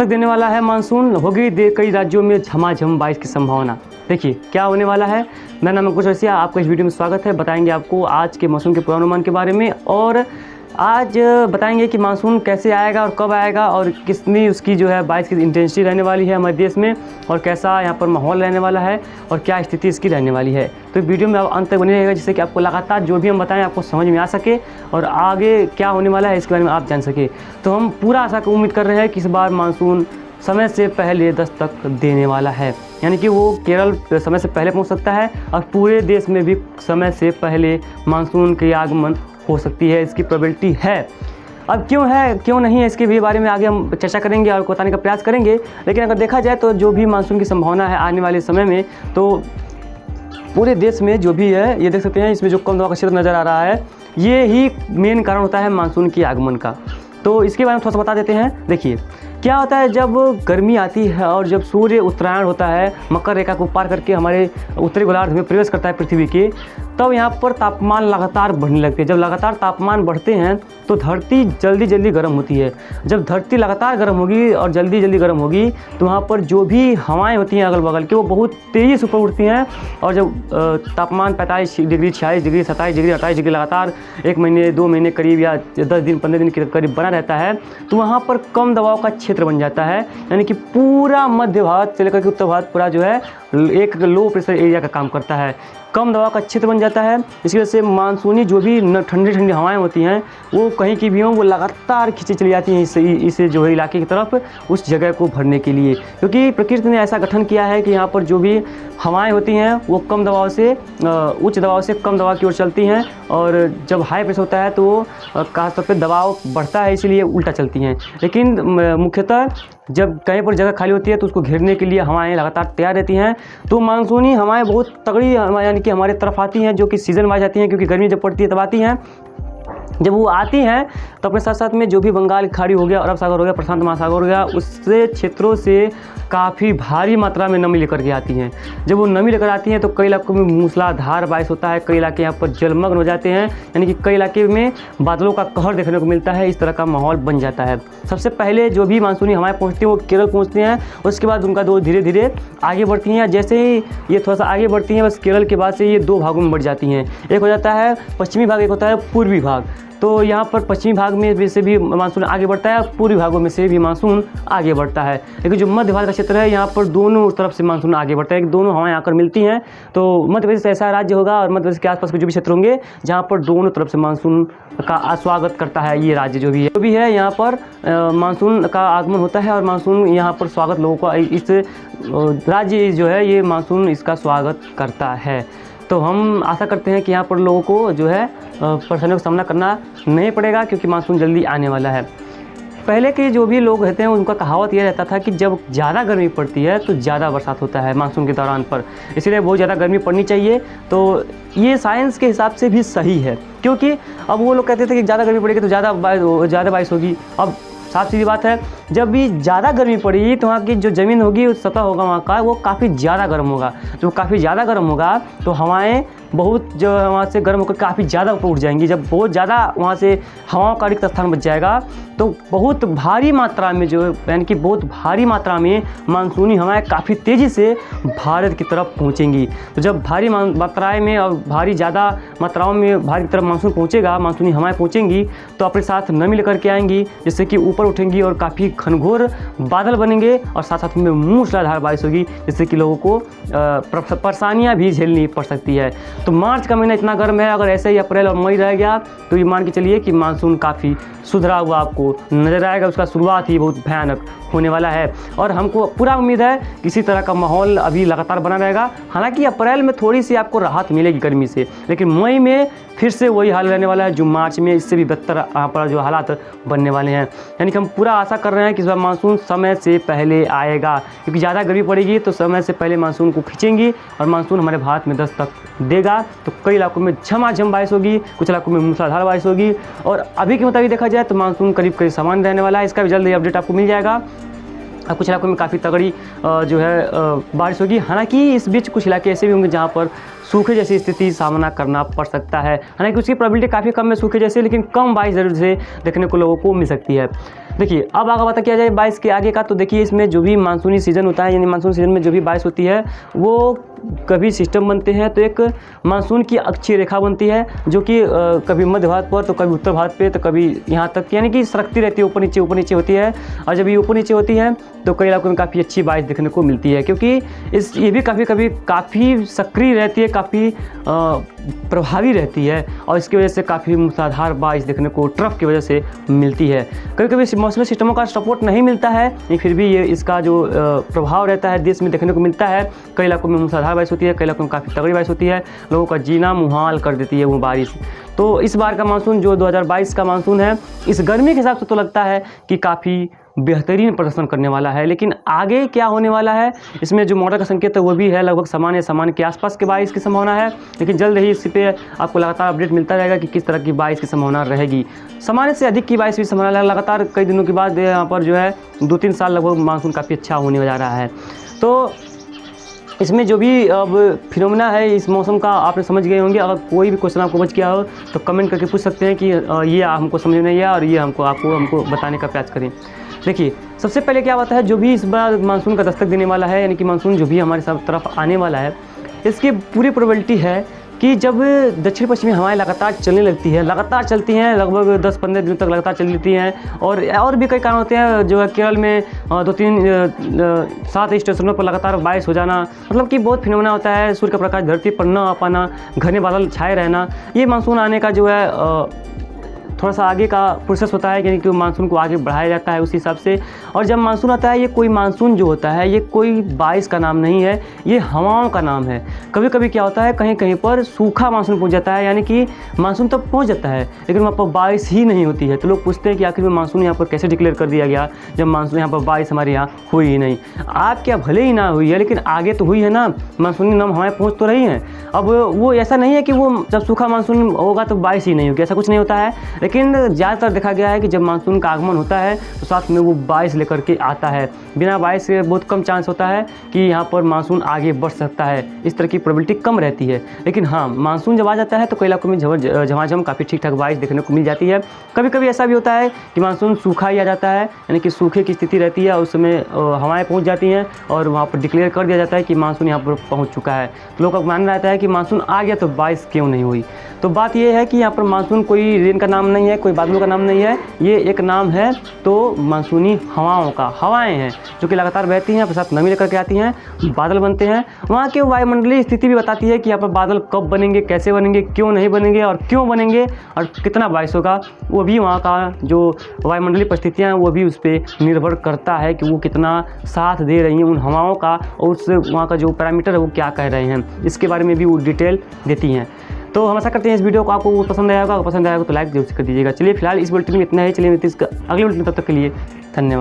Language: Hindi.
तक देने वाला है मानसून। होगी कई राज्यों में झमाझम बारिश की संभावना। देखिए क्या होने वाला है। मेरा नाम अंकुश रसिया, आपका इस वीडियो में स्वागत है। बताएंगे आपको आज के मौसम के पूर्वानुमान के बारे में, और आज बताएंगे कि मानसून कैसे आएगा और कब आएगा और कितनी उसकी जो है बारिश की इंटेंसिटी रहने वाली है हमारे देश में, और कैसा यहाँ पर माहौल रहने वाला है और क्या स्थिति इसकी रहने वाली है। तो वीडियो में आप अंत तक बने रहेगा, जिससे कि आपको लगातार जो भी हम बताएं आपको समझ में आ सके और आगे क्या होने वाला है इसके बारे में आप जान सके। तो हम पूरा आशा को उम्मीद कर रहे हैं कि इस बार मानसून समय से पहले दस्तक देने वाला है, यानी कि वो केरल समय से पहले पहुंच सकता है और पूरे देश में भी समय से पहले मानसून के आगमन हो सकती है, इसकी प्रोबेबिलिटी है। अब क्यों है क्यों नहीं है इसके भी बारे में आगे हम चर्चा करेंगे और बताने का प्रयास करेंगे। लेकिन अगर देखा जाए तो जो भी मानसून की संभावना है आने वाले समय में, तो पूरे देश में जो भी है, ये देख सकते हैं इसमें जो कम दबाव का क्षेत्र नज़र आ रहा है, ये ही मेन कारण होता है मानसून के आगमन का। तो इसके बारे में थोड़ा सा बता देते हैं। देखिए क्या होता है, जब गर्मी आती है और जब सूर्य उत्तरायण होता है, मकर रेखा को पार करके हमारे उत्तरी गोलार्ध में प्रवेश करता है पृथ्वी के, तब यहाँ पर तापमान लगातार बढ़ने लगते हैं। जब लगातार तापमान बढ़ते हैं तो धरती जल्दी जल्दी गर्म होती है। जब धरती लगातार गर्म होगी और जल्दी जल्दी गर्म होगी तो वहाँ पर जो भी हवाएं होती हैं अगल बगल के, वो बहुत तेज़ी से ऊपर उठती हैं। और जब तापमान 45 डिग्री, 46 डिग्री, 27 डिग्री, 28 डिग्री लगातार 1 महीने 2 महीने करीब या 10 दिन 15 दिन के करीब बना रहता है, तो वहाँ पर कम दबाव का क्षेत्र बन जाता है। यानी कि पूरा मध्य भारत से लेकर के उत्तर भारत पूरा जो है एक लो प्रेशर एरिया का काम करता है, कम दबाव का क्षेत्र बन जाता है। इसकी वजह से मानसूनी जो भी ठंडी ठंडी हवाएं होती हैं वो कहीं की भी हों, वो लगातार खींची चली जाती हैं इस जो है इलाके की तरफ, उस जगह को भरने के लिए। क्योंकि प्रकृति ने ऐसा गठन किया है कि यहाँ पर जो भी हवाएं होती हैं वो कम दबाव से उच्च दबाव से कम दबाव की ओर चलती हैं, और जब हाई प्रेशर होता है तो खास तौर पर दबाव बढ़ता है, इसीलिए उल्टा चलती हैं। लेकिन मुख्यतः जब कहीं पर जगह खाली होती है तो उसको घेरने के लिए हवाएं लगातार तैयार रहती हैं। तो मानसूनी हवाएं बहुत तगड़ी यानी कि हमारे तरफ आती हैं, जो कि सीज़न वाइज आती हैं, क्योंकि गर्मी जब पड़ती है तब आती हैं। जब वो आती हैं तो अपने साथ साथ में जो भी बंगाल की खाड़ी हो गया, अरब सागर हो गया, प्रशांत महासागर हो गया, उससे क्षेत्रों से काफ़ी भारी मात्रा में नमी लेकर के आती हैं। जब वो नमी लेकर आती हैं तो कई इलाकों में मूसलाधार बारिश होता है, कई इलाके यहाँ पर जलमग्न हो जाते हैं, यानी कि कई इलाके में बादलों का कहर देखने को मिलता है। इस तरह का माहौल बन जाता है। सबसे पहले जो भी मानसूनी हवाएं पहुँचती हैं वो केरल पहुँचती हैं, उसके बाद उनका दो धीरे धीरे आगे बढ़ती हैं। जैसे ही ये थोड़ा सा आगे बढ़ती हैं, बस केरल के बाद से ये 2 भागों में बढ़ जाती हैं। एक हो जाता है पश्चिमी भाग, एक होता है पूर्वी भाग। तो यहाँ पर पश्चिमी भाग में से भी मानसून आगे बढ़ता है, पूर्वी भागों में से भी मानसून आगे बढ़ता है। लेकिन जो मध्य भारत का क्षेत्र है यहाँ पर दोनों तरफ से मानसून आगे बढ़ता है, दोनों हवाएं आकर मिलती हैं। तो मध्य प्रदेश ऐसा राज्य होगा और मध्य प्रदेश के आसपास के जो भी क्षेत्र होंगे जहाँ पर दोनों तरफ से मानसून का स्वागत करता है ये राज्य जो भी है यहाँ पर मानसून का आगमन होता है, और मानसून यहाँ पर स्वागत लोगों का इस राज्य जो है ये मानसून इसका स्वागत करता है। तो हम आशा करते हैं कि यहाँ पर लोगों को जो है परेशानियों का सामना करना नहीं पड़ेगा, क्योंकि मानसून जल्दी आने वाला है। पहले के जो भी लोग रहते हैं उनका कहावत ये रहता था कि जब ज़्यादा गर्मी पड़ती है तो ज़्यादा बरसात होता है मानसून के दौरान पर, इसलिए बहुत ज़्यादा गर्मी पड़नी चाहिए। तो ये साइंस के हिसाब से भी सही है, क्योंकि अब वो लोग कहते थे कि ज़्यादा गर्मी पड़ेगी तो ज़्यादा बारिश होगी। अब साफ सीधी बात है, जब भी ज़्यादा गर्मी पड़ेगी तो वहाँ की जो ज़मीन होगी, उस सतह होगा वहाँ का, वो काफ़ी ज़्यादा गर्म होगा। जो काफ़ी ज़्यादा गर्म होगा तो हवाएं बहुत जो वहाँ से गर्म होकर काफ़ी ज़्यादा ऊपर उठ जाएंगी। जब बहुत ज़्यादा वहाँ से हवाओं का रिक्त स्थान बच जाएगा तो बहुत भारी मात्रा में जो यानी कि बहुत भारी मात्रा में मानसूनी हवाएं काफ़ी तेज़ी से भारत की तरफ पहुँचेंगी। तो जब भारी मात्राएं में और भारी ज़्यादा मात्राओं में भारत की तरफ मानसून पहुँचेगा, मानसूनी हवाएं पहुँचेंगी तो अपने साथ नमी लेकर के आएंगी, जिससे कि ऊपर उठेंगी और काफ़ी घनघोर बादल बनेंगे, और साथ साथ में मूसलाधार बारिश होगी, जिससे कि लोगों को परेशानियाँ भी झेलनी पड़ सकती है। तो मार्च का महीना इतना गर्म है, अगर ऐसे ही अप्रैल और मई रह गया तो ये मान के चलिए कि मानसून काफ़ी सुधरा हुआ आपको नजर आएगा। उसका शुरुआत ही बहुत भयानक होने वाला है, और हमको पूरा उम्मीद है किसी तरह का माहौल अभी लगातार बना रहेगा। हालांकि अप्रैल में थोड़ी सी आपको राहत मिलेगी गर्मी से, लेकिन मई में फिर से वही हाल रहने वाला है जो मार्च में, इससे भी बेहतर यहाँ पर जो हालात बनने वाले हैं। यानी कि हम पूरा आशा कर रहे हैं कि इस बार मानसून समय से पहले आएगा, क्योंकि ज़्यादा गर्मी पड़ेगी तो समय से पहले मानसून को खींचेंगी और मानसून हमारे भारत में दस्तक देगा। तो कई इलाकों में झमाझम बारिश होगी, कुछ इलाकों में मूसलाधार बारिश होगी, और अभी के मुताबिक देखा जाए तो मानसून करीब करीब सामान्य रहने वाला है। इसका भी जल्दी अपडेट आपको मिल जाएगा। कुछ इलाकों में काफ़ी तगड़ी जो है बारिश होगी। हालांकि इस बीच कुछ इलाके ऐसे भी होंगे जहाँ पर सूखे जैसी स्थिति सामना करना पड़ सकता है। हालांकि उसकी प्रोबेबिलिटी काफ़ी कम है सूखे जैसे, लेकिन कम बारिश ज़रूर से देखने को लोगों को मिल सकती है। देखिए अब आगे बात किया जाए बारिश के आगे का, तो देखिए इसमें जो भी मानसूनी सीज़न होता है, यानी मानसून सीज़न में जो भी बारिश होती है वो कभी सिस्टम बनते हैं। तो एक मानसून की अक्षीय रेखा बनती है जो कि कभी मध्य भारत पर, तो कभी उत्तर भारत पे, तो कभी यहाँ तक, यानी कि सरकती रहती है, ऊपर नीचे होती है। और जब ये ऊपर नीचे होती है तो कई इलाकों में काफ़ी अच्छी बारिश देखने को मिलती है, क्योंकि ये भी कभी काफ़ी सक्रिय रहती है, काफ़ी प्रभावी रहती है, और इसकी वजह से काफ़ी मूसलाधार बारिश देखने को ट्रफ की वजह से मिलती है। कभी कभी मौसमी सिस्टमों का सपोर्ट नहीं मिलता है, लेकिन फिर भी ये इसका जो प्रभाव रहता है देश में देखने को मिलता है। कई इलाकों में मूसलाधार बारिश होती है, कई इलाकों में काफ़ी तगड़ी बारिश होती है, लोगों का जीना मुहाल कर देती है वो बारिश। तो इस बार का मानसून जो 2022 का मानसून है, इस गर्मी के हिसाब से तो लगता है कि काफ़ी बेहतरीन प्रदर्शन करने वाला है। लेकिन आगे क्या होने वाला है, इसमें जो मॉडल का संकेत है वो भी है लगभग सामान्य के आसपास के बारिश की संभावना है। लेकिन जल्द ही इस पे आपको लगातार अपडेट मिलता रहेगा कि किस तरह की बारिश की संभावना रहेगी। सामान्य से अधिक की बारिश की संभावना है। लगातार कई दिनों के बाद यहाँ पर जो है 2-3 साल लगभग मानसून काफ़ी अच्छा होने जा रहा है। तो इसमें जो भी अब फिनोमेना है इस मौसम का आपने समझ गए होंगे। अगर कोई भी क्वेश्चन आपको बच गया हो तो कमेंट करके पूछ सकते हैं कि ये हमको समझ में नहीं आया और ये हमको बताने का प्रयास करें। देखिए सबसे पहले क्या होता है, जो भी इस बार मानसून का दस्तक देने वाला है, यानी कि मानसून जो भी हमारे सब तरफ आने वाला है, इसकी पूरी प्रोबेबिलिटी है कि जब दक्षिण पश्चिमी हवाएं लगातार चलने लगती है, लगातार चलती हैं, लगभग 10-15 दिनों तक लगातार चल लेती हैं। और भी कई कारण होते हैं, जो है केरल में 2-3-7 स्टेशनों पर लगातार बारिश हो जाना, मतलब कि बहुत फिनोमेना होता है। सूर्य का प्रकाश धरती पर न आ पाना, घने बादल छाए रहना, ये मानसून आने का जो है थोड़ा सा आगे का प्रोसेस होता है, यानी कि मानसून को आगे बढ़ाया जाता है उस हिसाब से। और जब मानसून आता है, ये कोई मानसून जो होता है ये कोई बारिश का नाम नहीं है, ये हवाओं का नाम है। कभी कभी क्या होता है, कहीं कहीं पर सूखा मानसून पहुंच जाता है, यानी कि मानसून तब पहुंच जाता है लेकिन वहाँ पर बारिश ही नहीं होती है। तो लोग पूछते हैं कि आखिर में मानसून यहाँ पर कैसे डिक्लेयर कर दिया गया जब मानसून यहाँ पर बारिश हमारे यहाँ हुई ही नहीं। आप क्या भले ही ना हुई है, लेकिन आगे तो हुई है ना, मानसूनी नाम हवाएं पहुँच तो रही हैं। अब वो ऐसा नहीं है कि वो जब सूखा मानसून होगा तो बारिश ही नहीं होगी, ऐसा कुछ नहीं होता है। लेकिन ज़्यादातर देखा गया है कि जब मानसून का आगमन होता है तो साथ में वो बारिश लेकर के आता है। बिना बारिश के बहुत कम चांस होता है कि यहाँ पर मानसून आगे बढ़ सकता है, इस तरह की प्रोबेबिलिटी कम रहती है। लेकिन हाँ, मानसून जब आ जाता है तो कई इलाकों में झमाझम काफ़ी ठीक ठाक बारिश देखने को मिल जाती है। कभी कभी ऐसा भी होता है कि मानसून सूखा ही आ जाता है, यानी कि सूखे की स्थिति रहती है, उस समय हवाएँ पहुँच जाती हैं और वहाँ पर डिक्लेयर कर दिया जाता है कि मानसून यहाँ पर पहुँच चुका है। तो लोगों का मानना रहता है कि मानसून आ गया तो बारिश क्यों नहीं हुई। तो बात यह है कि यहाँ पर मानसून कोई रेन का नाम नहीं है, कोई बादलों का नाम नहीं है, ये एक नाम है तो मानसूनी हवाओं का। हवाएं हैं जो कि लगातार बहती हैं, अपने साथ नमी लेकर के आती हैं, बादल बनते हैं। वहाँ की वायुमंडलीय स्थिति भी बताती है कि यहाँ पर बादल कब बनेंगे, कैसे बनेंगे, क्यों नहीं बनेंगे और क्यों बनेंगे और कितना बारिश होगा, वो भी वहाँ का जो वायुमंडलीय परिस्थितियाँ हैं वो भी उस पर निर्भर करता है कि वो कितना साथ दे रही हैं उन हवाओं का, और उससे वहाँ का जो पैरामीटर है वो क्या कह रहे हैं, इसके बारे में भी वो डिटेल देती हैं। तो हम आशा करते हैं इस वीडियो को आपको पसंद आएगा। अगर पसंद आएगा तो लाइक जरूर कर दीजिएगा। चलिए फिलहाल इस बुलेटिन में इतना ही। चलिए मिलते हैं अगले बुलेटिन, तब तक के लिए धन्यवाद।